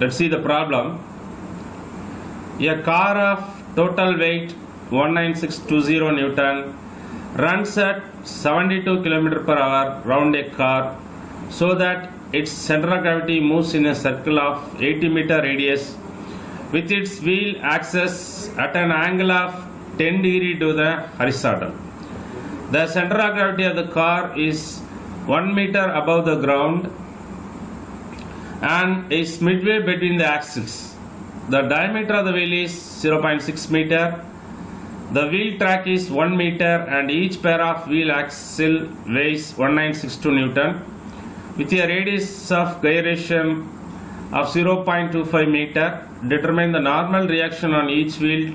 Let's see the problem. A car of total weight 19620 Newton runs at 72 km per hour round a car so that its center of gravity moves in a circle of 80 meter radius with its wheel axis at an angle of 10 degree to the horizontal. The center of gravity of the car is 1 meter above the ground and is midway between the axles. The diameter of the wheel is 0.6 meter. The wheel track is 1 meter and each pair of wheel axle weighs 1962 Newton. With a radius of gyration of 0.25 meter, determine the normal reaction on each wheel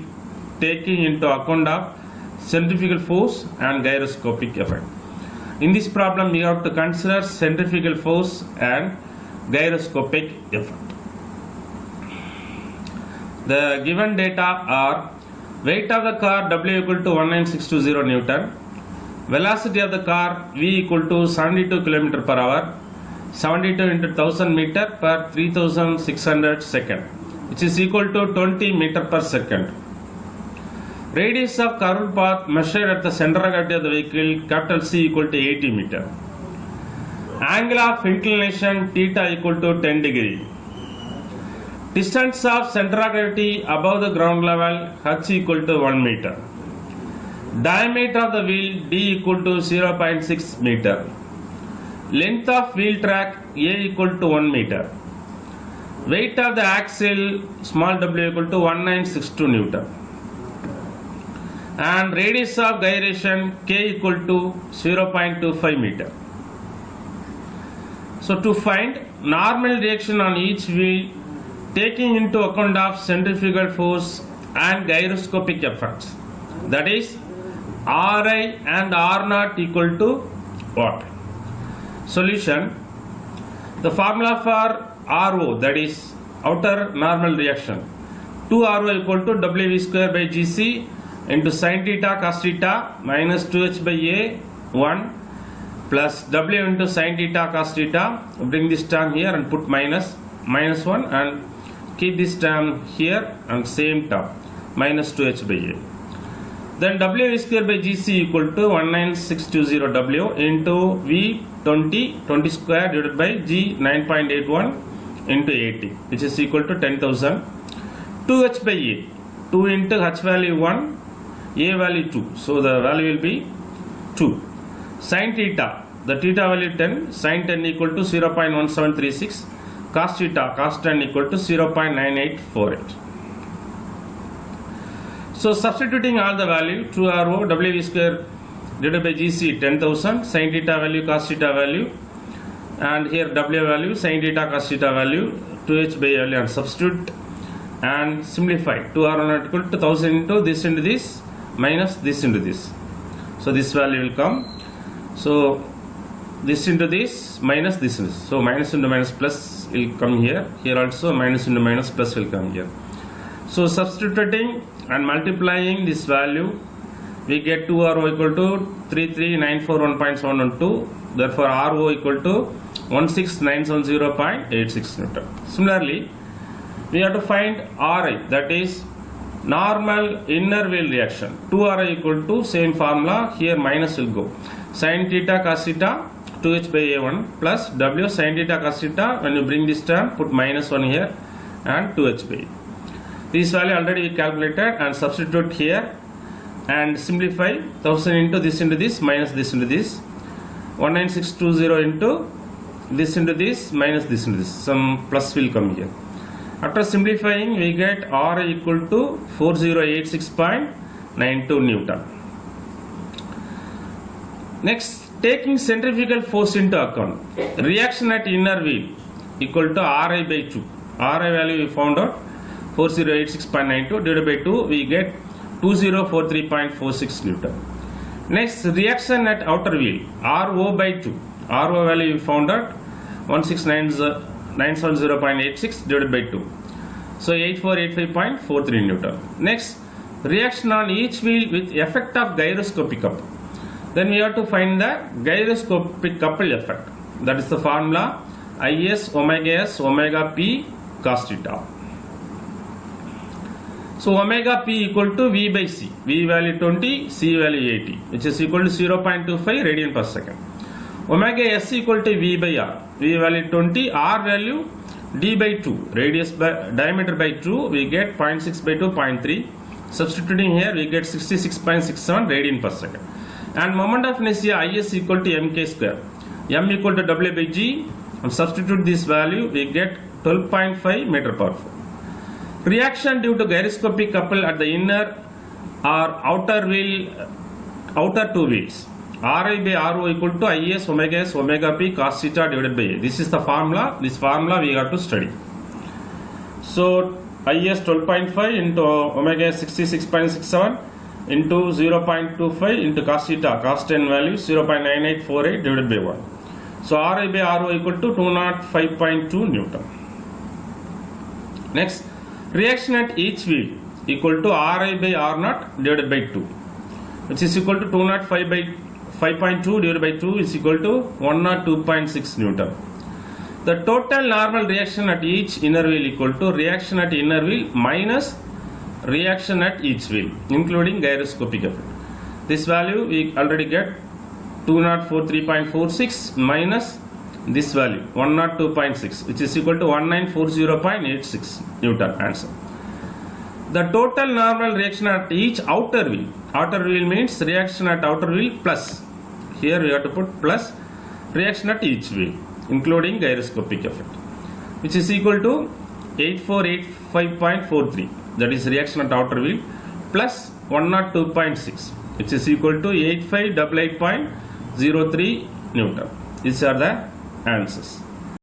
taking into account of centrifugal force and gyroscopic effect. In this problem, we have to consider centrifugal force and gyroscopic effect. The given data are weight of the car W equal to 19620 Newton, velocity of the car V equal to 72 km per hour, 72 into 1000 meter per 3600 second, which is equal to 20 meter per second. Radius of curved path measured at the center of gravity of the vehicle capital C equal to 80 meter. Angle of inclination theta equal to 10 degree. Distance of center of gravity above the ground level h equal to 1 meter. Diameter of the wheel d equal to 0.6 meter. Length of wheel track a equal to 1 meter. Weight of the axle small w equal to 1962 Newton. And radius of gyration k equal to 0.25 meter. So to find normal reaction on each wheel taking into account of centrifugal force and gyroscopic effects, that is Ri and R0 equal to what? Solution. The formula for RO, that is outer normal reaction, 2RO equal to WV square by GC into sin theta cos theta minus 2h by A 1 plus W into sin theta cos theta. Bring this term here and put minus 1 and keep this term here and same term minus 2h by A. Then W square by GC equal to 19620 W into V 20 square divided by G 9.81 into 80, which is equal to 10,000. 2h by A, 2 into h value 1, A value 2, so the value will be 2. Sin theta, the theta value 10, sin 10 equal to 0.1736, cos theta, cos 10 equal to 0.9848. So substituting all the value, 2RO, WV square divided by GC 10,000, sin theta value, cos theta value, and here W value, sin theta, cos theta value, 2h by value, and substitute and simplify. 2R0 equal to 1000 into this minus this into this. So this value will come. So this into this minus this into this. So minus into minus plus will come here. Here also minus into minus plus will come here. So substituting and multiplying this value, we get 2RO equal to 33941.712. Therefore RO equal to 16970.86 Newton. Similarly, we have to find Ri, that is normal inner wheel reaction. 2Ri equal to same formula, here minus will go. Sin theta cos theta 2h by A1 plus W sin theta cos theta, when you bring this term put minus 1 here and 2h by A. This value already we calculated and substitute here and simplify. 1000 into this minus this into this, 19620 into this minus this into this, some plus will come here. After simplifying, we get R equal to 4086.92 Newton. Next, taking centrifugal force into account, reaction at inner wheel equal to Ri by 2. Ri value we found out 4086.92 divided by 2, we get 2043.46 Newton. Next, reaction at outer wheel, RO by 2. RO value we found out 970.86 divided by 2. So 8485.43 Newton. Next, reaction on each wheel with effect of gyroscopic couple. Then we have to find the gyroscopic couple effect. That is the formula IS omega S omega P cos theta. So omega p equal to V by C. V value 20, C value 80, which is equal to 0.25 radian per second. Omega S equal to V by R. V value 20, R value D by 2, radius by diameter by 2, we get 0.6 by 2, 0.3. Substituting here, we get 66.67 radian per second. And moment of inertia Is equal to mk square. M equal to W by G. And substitute this value, we get 12.5 meter per 4. Reaction due to gyroscopic couple at the inner or outer two wheels. Ri by Ro equal to Is omega S omega P cos theta divided by A. This is the formula. This formula we have to study. So Is 12.5 into omega S 66.67 into 0.25 into cos theta, cos 10 value 0.9848 divided by 1. So Ri by Ro equal to 205.2 Newton. Next, reaction at each wheel equal to Ri by R naught divided by 2, which is equal to 205 by 5.2 divided by 2 is equal to 102.6 Newton. The total normal reaction at each inner wheel equal to reaction at inner wheel minus reaction at each wheel, including gyroscopic effect. This value we already get 243.46 minus this value 102.6, which is equal to 1940.86 Newton. Answer. The total normal reaction at each outer wheel. Outer wheel means reaction at outer wheel plus. Here we have to put plus reaction at each wheel, including gyroscopic effect, which is equal to 8485.43. That is reaction at outer wheel plus 102.6, which is equal to 8588.03 Newton. These are the answers.